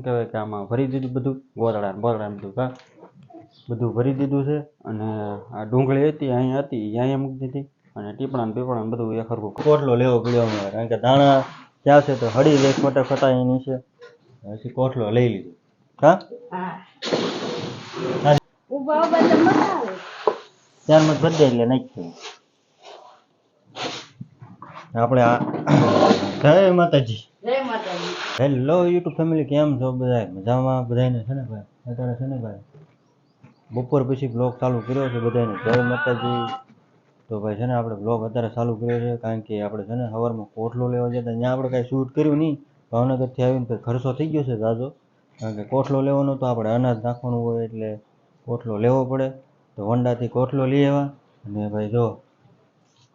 કહેવાય કે આમાં ભરી દીધું બધું ગોદડા બોદડા બધું કા બધું ભરી દીધું છે. અને આ ડુંગળી હતી અહીંયા હતી અહીંયા મૂકી દીધી અને ટીપણા પીપણા બધું એક સરખું કોટલો લેવો પડ્યો અમારે, કારણ કે દાણા ક્યાં છે તો હળી એક મોટા ફટાઈ નીચે પછી કોટલો લઈ લીધો. હા ત્યારમાં બધે એટલે નાખ્યું આપણે. આ જય માતાજી. હેલો યુટ્યુબ ફેમિલી, કેમ છો બધા? મજામાં? બધાને છે ને ભાઈ અત્યારે છે ને ભાઈ બપોર પછી બ્લોગ ચાલુ કર્યો છે બધાને જય માતાજી. તો ભાઈ છે ને આપણે બ્લોગ અત્યારે ચાલુ કર્યો છે કારણ કે આપણે છે ને સવારમાં કોટલો લેવા જતા ત્યાં આપણે કાંઈ શૂટ કર્યું નહીં. ભાવનગરથી આવીને પછી ખર્ચો થઈ ગયો છે જાજો, કારણ કે કોટલો લેવાનો તો આપણે અનાજ નાખવાનું હોય એટલે કોટલો લેવો પડે. તો વંડાથી કોટલો લઈ આવ્યા અને ભાઈ જો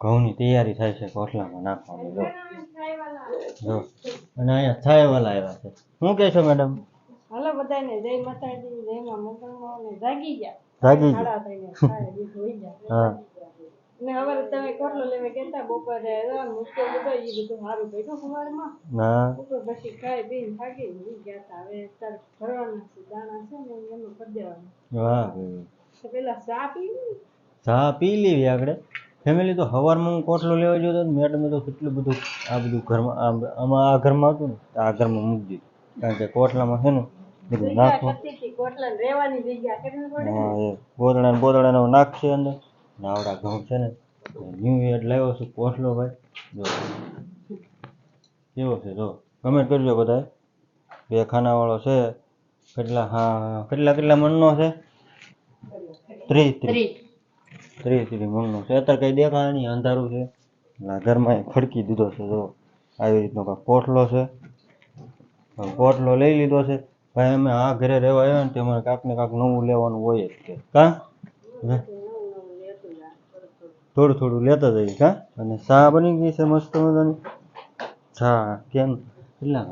ઘઉંની તૈયારી થાય છે કોટલામાં નાખવાની. જો અને અહીંયા છાયાવાલા આવ્યા છે. શું કહે છો મેડમ? હાલો બધાને જય માતાજી, જય માં મંગળમાં ને જાગી ગયા. હા ને હવે તમે કોટલો લેવા ગયા બપોરે મુશ્કેલ બધો એ બધું સારું કર્યું સવારમાં. ના બપોર પછી ખાઈ પીને થાકી ગયા હતા. હવે અત્યારે ભરવાના છે દાણા છે ને એનું કરી દેવાનું. વાહ તો પેલા ચા પીવી, ચા પી લેવી આપણે ફેમિલી. તો સવારમાં હું કોટલો લેવા ગયો હતો મેડમે તો કેટલું બધું આ બધું ઘરમાં આમાં આ ઘરમાં હતું ને આ ઘરમાં મૂકી દીધું, કારણ કે કોટલામાં છે ને બધું નાખવું. હા એ ગોદડા બોદડાનો નાખશે અંદર. નાવડા ઘઉં છે ને ન્યૂ યર લાવ્યો છું કોટલો ભાઈ. જો કેવો છે જો કમેન્ટ કરજો બધા. 2 ખાનાવાળો છે. કેટલા મણનો છે? 30 મણનો છે. અત્યારે કઈ દેખાય નહીં, અંધારું છે. ઘરમાં ખડકી દીધો છે જો આવી રીતનો કોટલો છે. કોટલો લઈ લીધો છે ભાઈ. અમે આ ઘરે રહેવા આવ્યા ને તે અમારે કાંક ને કાંક નવું લેવાનું હોય જ કે કા થોડું લેતા જઈએ કા. અને ચા બની ગઈ છે મસ્ત મજાની ચા. કેમ કેટલા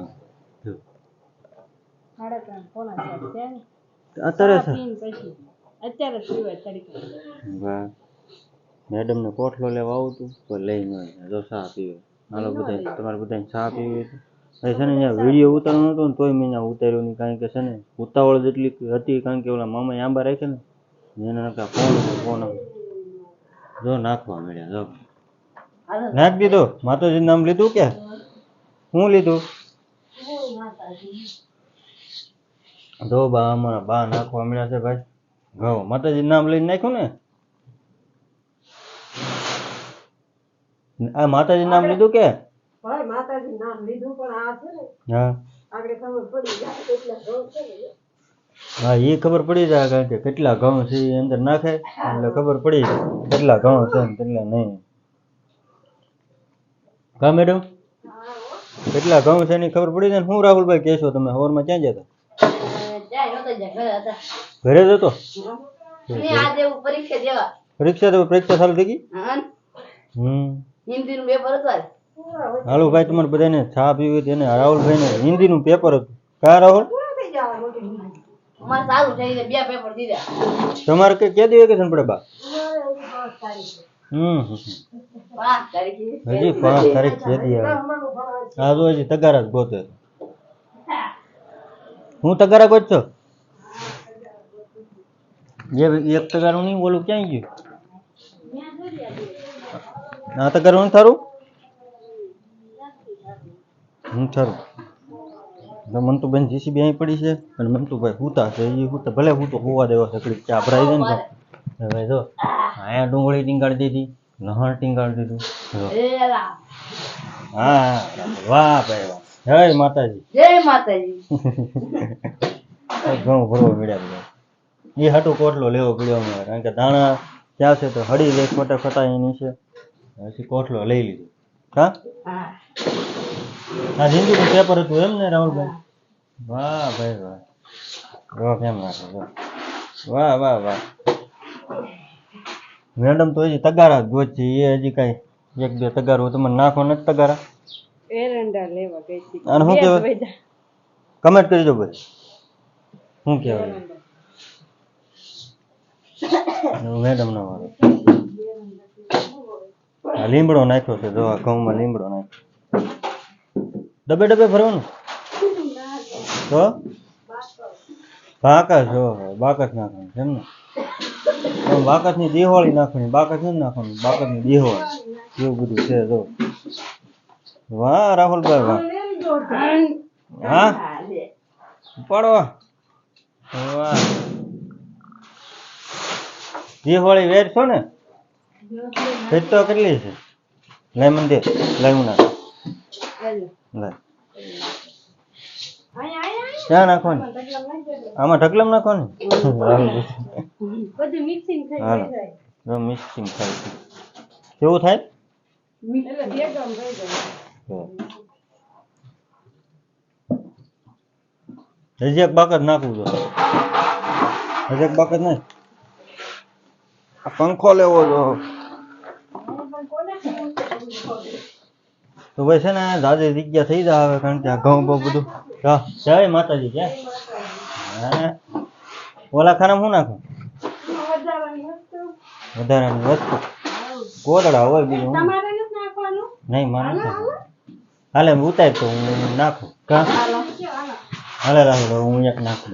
મેડમ ને કોટલો લેવા આવું તું તો લઈ ન જો ચા પીવે. હાલો બધા તમારે બધાને ચા પીવી છે ને. અહીંયા વિડીયો ઉતારવાનો હતો ને તોય મેં અહીંયા ઉતાર્યો નહીં, કારણ કે છે ને ઉતાવળ જેટલી હતી, કારણ કે ઓલા મામા આંબા રાખે ને એના ફોન જો નાખવા મળ્યા. જો નાખ દીધો. માતાજી નામ લીધું કે શું લીધું? જો બા અમારા બા નાખવા મળ્યા છે ભાઈ ઘઉં. માતાજી નામ લઈને નાખ્યું ને? આ માતાજી નામ લીધું કે? ભાઈ માતાજી નામ લીધું પણ આ છે ને હા આગળ ખબર પડી જાય કેટલા ઘઉં છે ને. હા એ ખબર પડી જાય, કારણ કે કેટલા ઘઉં છે એ અંદર નાખે એટલે ખબર પડી જાય કેટલા ઘઉં છે ને કેટલા નહીં. કા મેડમ કેટલા ઘઉં છે એની ખબર પડી જાય ને. શું રાહુલભાઈ કહેશો તમે? સવારમાં ક્યાં જતા? ઘરે જ હતો. પરીક્ષા ચાલુ થઈ ગઈ? હિન્દીનું પેપર હતું. હાલો ભાઈ તમારે બધાને ચા પીવી હતી ને રાહુલભાઈ ને હિન્દીનું પેપર હતું. કા રાહુલ તમારે કઈ ક્યાં વેકેશન પડે બા? હજી 5 તારીખ ક્યાંથી આવે? હા તો હજી તગારા જ ગોતે. હું તગારા ગોતશો? એક તગારું નહીં બોલું ક્યાં ગયું? આ તગારું થારું થારું. મંતુભાઈ જીસીબી અહીં પડી છે અને મંતુભાઈ હુતા છે. એ હુતા ભલે હું તો હોવા દેવા સકડી ચા ભરાઈ જાય ને. હવે જો અહીંયા ડુંગળી ટીંગાડી દીધી, લહણ ટીંગાડી દીધું. હા વાહ ભાઈ વાહ. જય માતાજી. જય માતાજી. ઘઉં ભરવા મળ્યા બધા. એ હાટું કોટલો લેવો પડ્યો અમારે, કારણ કે દાણા ક્યાં છે તો હળી એક મોટા ફટાઈ નીચે પછી કોટલો લઈ લીધો. હા આ હિન્દીનું પેપર હતું એમ ને રાહુલભાઈ? વાહ ભાઈ વાહ. જો કેમ નાખે વાહ વાહ વાહ. મેડમ તો હજી તગારા જ ગોત છે. એ હજી કઈ 1-2 તગારો તમને નાખો નથી તગારા. અને શું કહેવાય કમેન્ટ કરી દો ભાઈ. શું કહેવાય મેડમ નો વારો. આ લીમડો નાખ્યો છે જો આ ઘઉંમાં લીમડો નાખ્યો. ડબે ભરવાનું તો બાકસ બાકસ નાખવાનું છે એમ ને બાકસની દિવાળી નાખવાની બાકસ નથી નાખવાનું બાકસની દિવાળી એવું બધું છે જો વાહ રાહુલભાઈ વાહ હા પડો વાહ દિવાળી વેર છો ને વેચ તો કેટલી છે લેમન દે લેમન નાખ લે ક્યાં નાખવાની આમાં ઢગલામ નાખવાની બધું મિક્સિંગ થઈ હાલો જાય જો મિક્સિંગ થાય કેવું થાય એટલે ભેગમ થઈ જાય હજી એક બાકસ નાખવું જો હજી એક બાકસ નહીં આ પંખો લેવો જો તો ભાઈ છે ને દાદી જગ્યા થઈ જાય હવે કારણ કે આ ઘઉં બહુ બધું જય માતાજી ક્યાં હા ઓલા ખાનામાં શું નાખું વધારાની વસ્તુ કોદડા હોય બીજું હું તમારે નથી નાખવાનું નહીં મારે નથી નાખવાનું. હાલે હું ઉતાર તો હું નાખું કા હાલે રાખો હું એક નાખું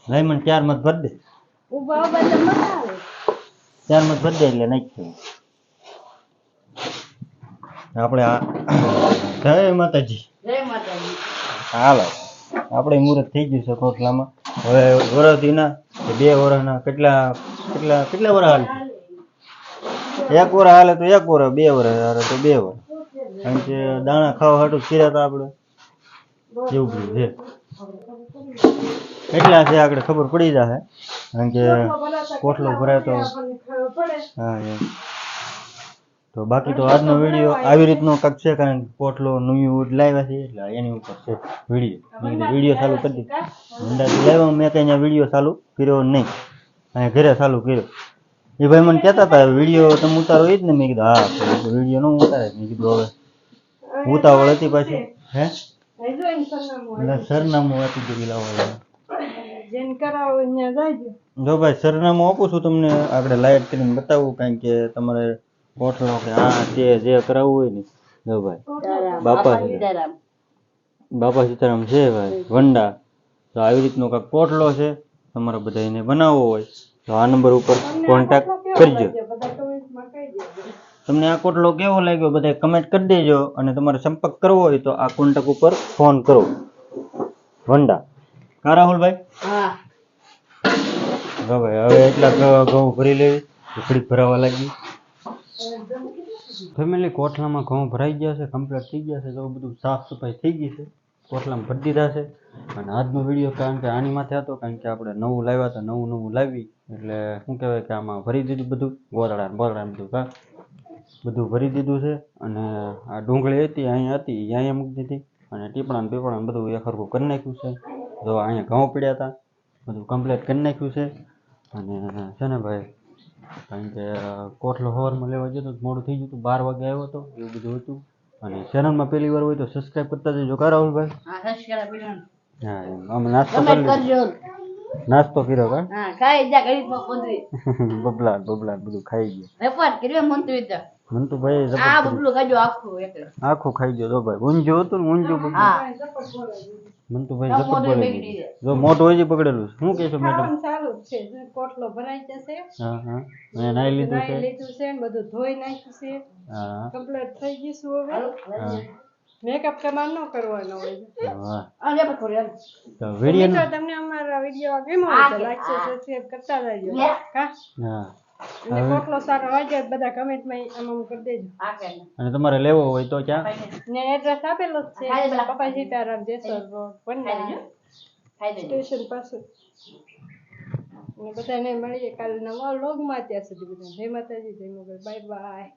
લઈ મને 4 મત ભર દે ઉભા ઉભા તો મસાલે 4 મત ભર દે એટલે નાખી આપણે આ જય માતાજી હાલો આપણે મુહૂર્ત થઈ ગયું છે કોટલામાં હવે વરસના કે 2 વર્ષના કેટલા વર્ષ હાલે 1 વર્ષ હાલે તો 1 વર્ષ 2 વર્ષ હાલે તો 2 વર્ષ કારણ કે દાણા ખાવા હાટું કર્યા હતા આપણે એવું બધું છે કેટલા છે આગળ ખબર પડી જશે કારણ કે કોટલો ભરાય તો હા એમ તો બાકી તો આજનો વિડીયો આવી રીતનો કંઈક છે કારણ કે કોટલો ન્યૂ લાવ્યા છે એટલે એની ઉપર છે વિડીયો ચાલુ કરી દીધો અંદાજે લાવ્યા મેં કંઈ અહીંયા વિડીયો ચાલુ કર્યો નહીં અહીંયા ઘરે ચાલુ કર્યો એ ભાઈ મને કહેતા હતા વિડીયો તમે ઉતારો એ જ ને મેં કીધું હા વિડીયો ન ઉતારે મેં કીધું હવે ઉતાવળ હતી પાછી હે એટલે સરનામું આપી દીધું લાવવા જેને કરાવો અહીંયા જાયજો જો ભાઈ સરનામું આપું છું તમને આપણે લાઈટ કરીને બતાવું કારણ કે તમારે કોટલો કે આ તે જે કરાવવું હોય ને જો ભાઈ બાપા સીતારામ છે ભાઈ વંડા તો આવી રીતનો કાંઈક કોટલો છે તમારે બધા એને બનાવવો હોય તો આ નંબર ઉપર કોન્ટેક્ટ કરજો તમને આ કોટલો કેવો લાગ્યો બધા કમેન્ટ કરી દેજો અને તમારે સંપર્ક કરવો હોય તો આ કોન્ટેક્ટ ઉપર ફોન કરો વંડા કા રાહુલભાઈ હા ભાઈ હવે એટલા ઘઉં ભરી લેવી ઘડીક ભરાવા લાગી ફેમિલી કોટલામાં ઘઉં ભરાઈ ગયા છે કમ્પ્લીટ થઈ ગયા છે તો બધું સાફ સફાઈ થઈ ગઈ છે કોટલામાં ભરી દીધા છે અને આજનો વિડીયો કારણ કે આની માથે હતો કારણ કે આપણે નવું લાવ્યા હતા નવું લાવી એટલે શું કહેવાય કે આમાં ભરી દીધું બધું ગોદડા બધું કા બધું ભરી દીધું છે અને આ ડુંગળી હતી અહીંયા હતી અહીંયા મૂકી દીધી અને ટીપણા બધું એક હરખું કરી નાખ્યું છે જો અહીંયા ઘઉં પડ્યા હતા બધું કમ્પ્લીટ કરી નાખ્યું છે અને છે ને ભાઈ કારણ કે કોટલો સવારમાં લેવા જતો મોડું થઈ ગયું હતું 12 વાગે આવ્યો હતો એવું બધું હતું અને ચેનલમાં પહેલી વાર હોય તો સબસ્ક્રાઈબ કરતા જજો કા રાહુલભાઈ હા એમ અમે નાસ્તો કરી લીધો નાસ્તો કર્યો કા બબલાટ બધું ખાઈ ગયો મંતુભાઈ આખું ખાઈ ગયો તો ભાઈ ઊંઝું હતું ને ઊંઝું મંતુભાઈ જબર બોલે જો મોટું હોય પકડેલું શું કહેશો મેડમ સારું છે કોટલો ભરાઈ જશે હા હા મેં નાઈ લીધું છે ને બધું ધોઈ નાખ્યું છે હા કમ્પ્લીટ થઈ ગયું હવે હા મેકઅપ તમારે ન કરવાનો હોય તો વિડીયો તમને અમારા વિડીયો કેમ હોય તો લાઈક સબસ્ક્રાઇબ કરતા રહેજો કા હા અને કોટલો સારો વાગ્યો બધા કમેન્ટમાં આમ કરી દેજો અને તમારે લેવો હોય તો ક્યાં ને એડ્રેસ આપેલું જ છે બાપા સીતારામ જેસર રોડ વંડા સ્ટેશન પાસે અને બધાને મળીએ કાલે નવા વ્લોગમાં ત્યાં સુધી બધા જય માતાજી જય મોગલ બાય બાય